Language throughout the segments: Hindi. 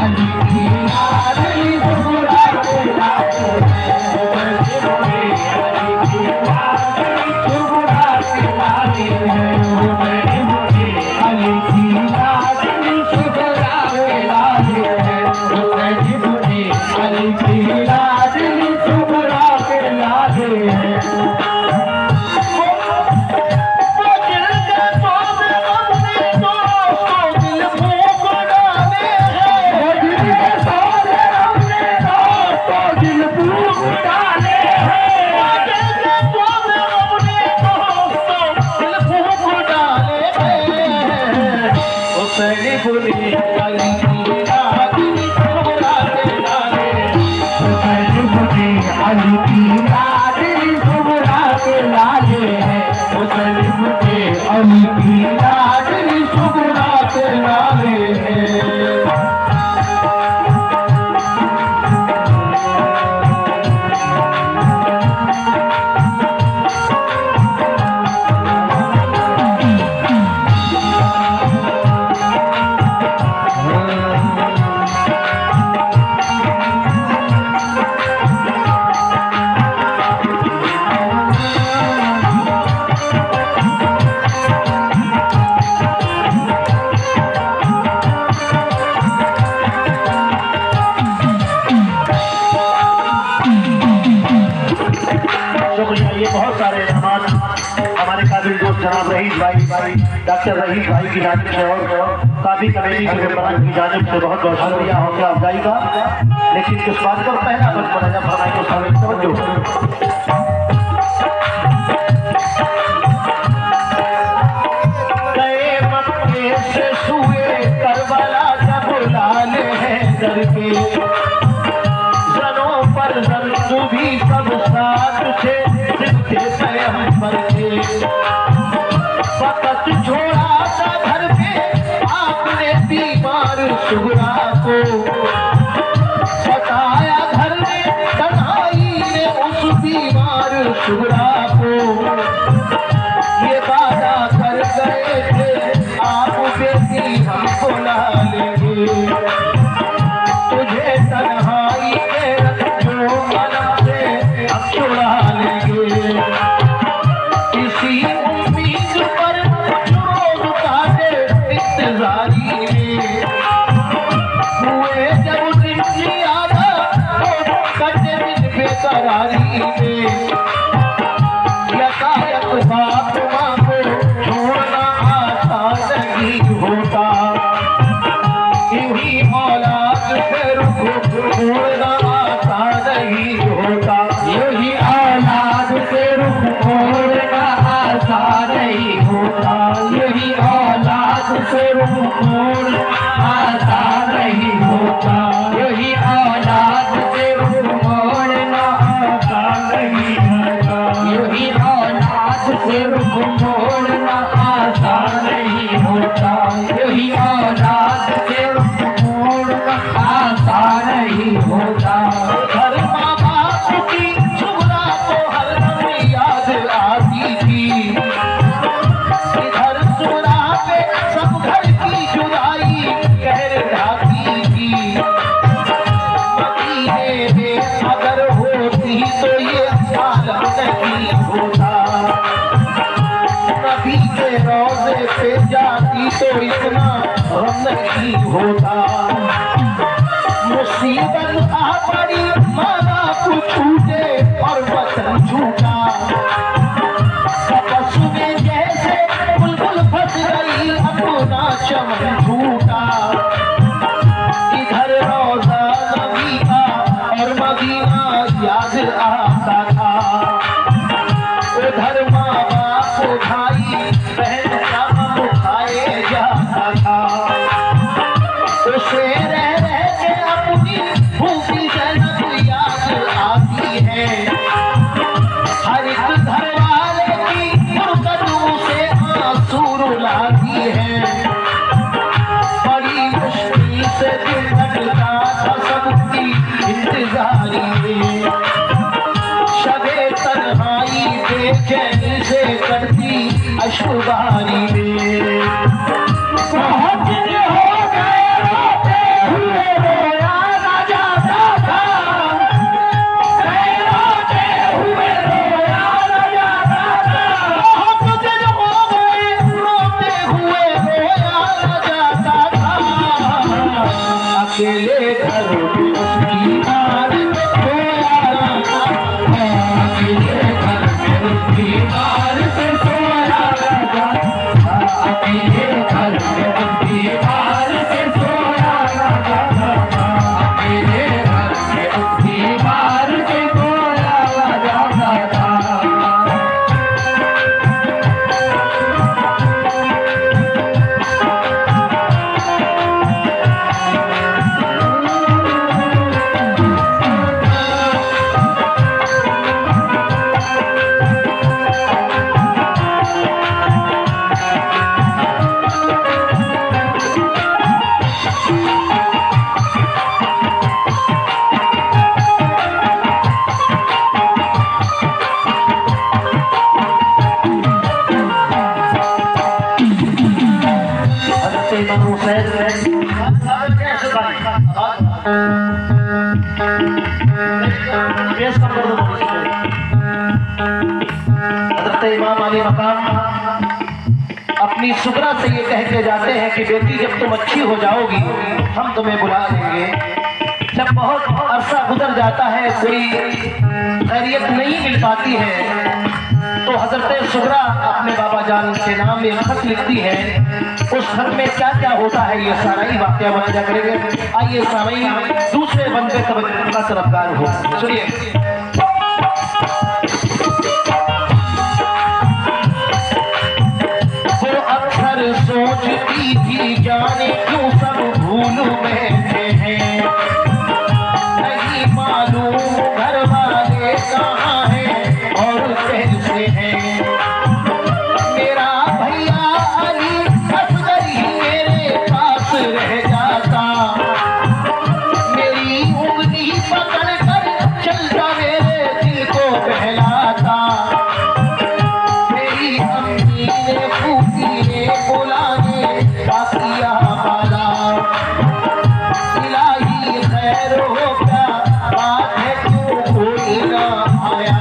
अली की लाडली सुगरा के लागे बड़े बड़े अली की लाडली सुगरा के लागे बड़े बड़े अली की लाडली सुगरा के लागे बड़े बड़े अली की लाडली सुगरा के लागे अली की लाडली सुगरा के लागे अली की लाडली सुगरा के लागे जनाब रहीस भाई डॉक्टर रहीस भाई की जानिब से और काफी कमेटी के मेंबरान की जानिब से बहुत बहुत शुक्रिया हौसला अफजाई का। लेकिन इस बात पर पहला बस बनाया फरमाई को सामने तवज्जो गए मक्के से सुए करबला जब लाले हैं दर के जनों पर जंतु भी सब साथ थे जिनके पैगंबर के वक़्त छोड़ा था घर में आपने बीमार सुगरा को बताया घर में तन्हाई ने उस बीमार सुगरा को ये वादा कर गए थे आप बेटी हमको ला लेंगे तुझे तन्हाई के जो मना से अब छुड़ा लेंगे इसी करारी में यकायक बाप माँ को छोड़ना आसान नहीं होता इन्हीं औलाद से रुख छोड़ना आसान नहीं होता यही औलाद से रुख छोड़ना आसान नहीं होता यही औलाद से रुख छोड़ना आसान नहीं होता यही औलाद से रुख यही औलाद से रुख मोड़ना आसान नहीं होता यही औलाद से रुख मोड़ना आसान नहीं होता हर माँ बाप की सुगरा को हर दम याद आती थी इधर सुगरा पे सब घर की जुदाई कहर ढाती थी मदीने में अगर होती तो ये आलम नहीं होता नबी के रोज़े पे जाती तो इतना गम नहीं होता मुसीबत आ पड़ी माना तू छूटे और वतन छूटा कपस में जैसे बुलबुल फंस गई अपना चमन छूटा इधर रोज़ा नबी का और मदीना याद आता था उधर माँ बाप भाई बहन का उठाए जाता था उसे रह के अपनी भूखी जन्नत याद आती है हर एक घर वाले की मुर्कदों से आंसू रुलाती है बड़ी मुश्किल से दिल कटता था सबकी इंतजारी में शबे तन्हाई बेचैनी से करती अशुबारी में बहुत दिन हो गए रोते हुए हज़रत इमाम अली मकाम अपनी सुगरा से ये कह के जाते हैं कि बेटी जब तुम अच्छी हो जाओगी हम तुम्हें बुला लेंगे। जब बहुत अरसा गुजर जाता है, कोई खैरियत नहीं मिल पाती है, तो हजरत सुगरा अपने बाबा जान के नाम में खत लिखती है। उस खत में क्या क्या होता है ये सारा ही वाकया बयान करेंगे। आइए सामईन दूसरे बंदे का तरफदार हो, सुनिए। वो अक्सर सोचती थी जाने क्यों सब भूल बैठे हैं, नहीं मालूम घर वाले कहाँ हैं और कैसे हैं। मेरा भैया अली असगर ही मेरे पास रह जाता, मेरी उंगली पकड़ कर चलता मेरे दिल को बहलाता। मेरी अम्मी ने फूफी ने बुलाने का किया वादा, इलाही खैर हो क्या बात है क्यों कोई ना आया।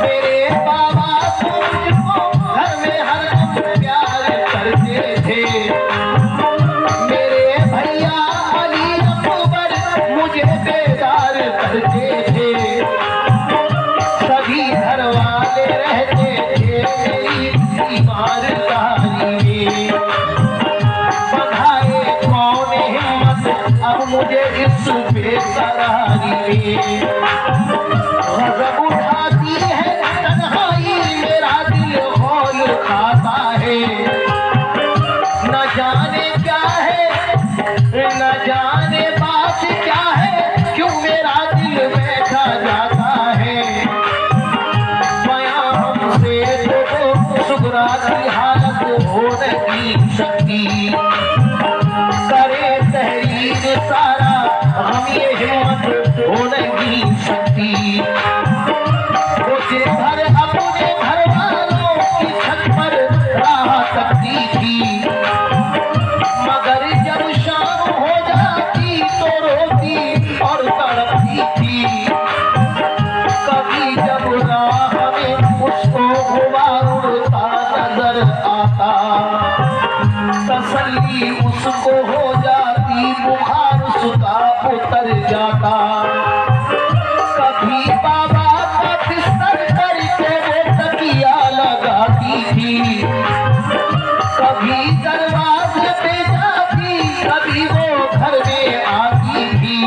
मेरे बाबा तो मुझको घर में हरदम प्यार करते थे, मेरे भैया अली अकबर मुझे बेदार करते थे। सभी घर वाले रहते थे मेरी बीमारदारी में, बधाए कौन हिम्मत अब मुझे इस बेकरारी में। गज़ब उठाती है तन्हाई मेरा दिल हौल खाता है, न जाने क्या है न जाने बात क्या है, क्यों मेरा दिल बैठा जाता है। बयां हमसे तो सुगरा की हालत हो नहीं सकती, करे तहरीर सारा हम ये हिम्मत हो नहीं सकती। मुझे घर अपने घर वालों की छत पर राह तकती थी, मगर जब शाम हो जाती तो रोती और तड़पती थी। कभी जब राह में उसको गुबार उड़ता नजर आता, तसल्ली उसको हो जाती, बुखार उसका उतर जाता। कभी बाबा का बिस्तर करके वो तकिया लगाती थी, कभी दरवाजे पे जाती, कभी वो घर में आती थी।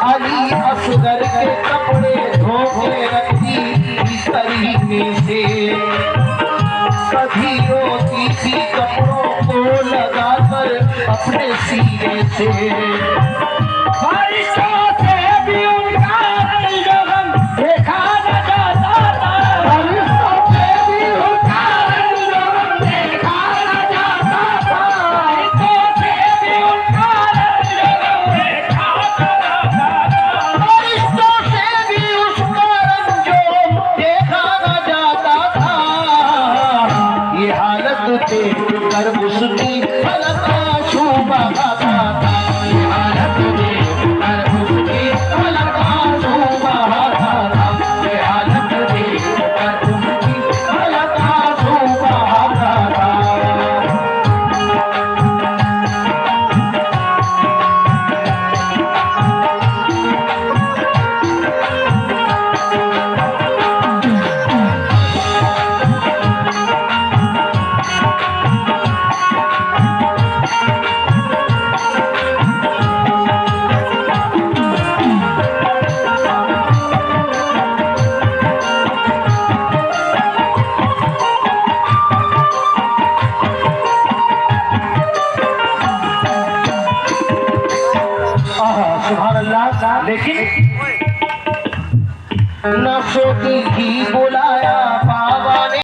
अली असगर के कपड़े धो के रखती थी तरीके से, कभी रोती थी कपड़ों को लगाकर अपने सीने से।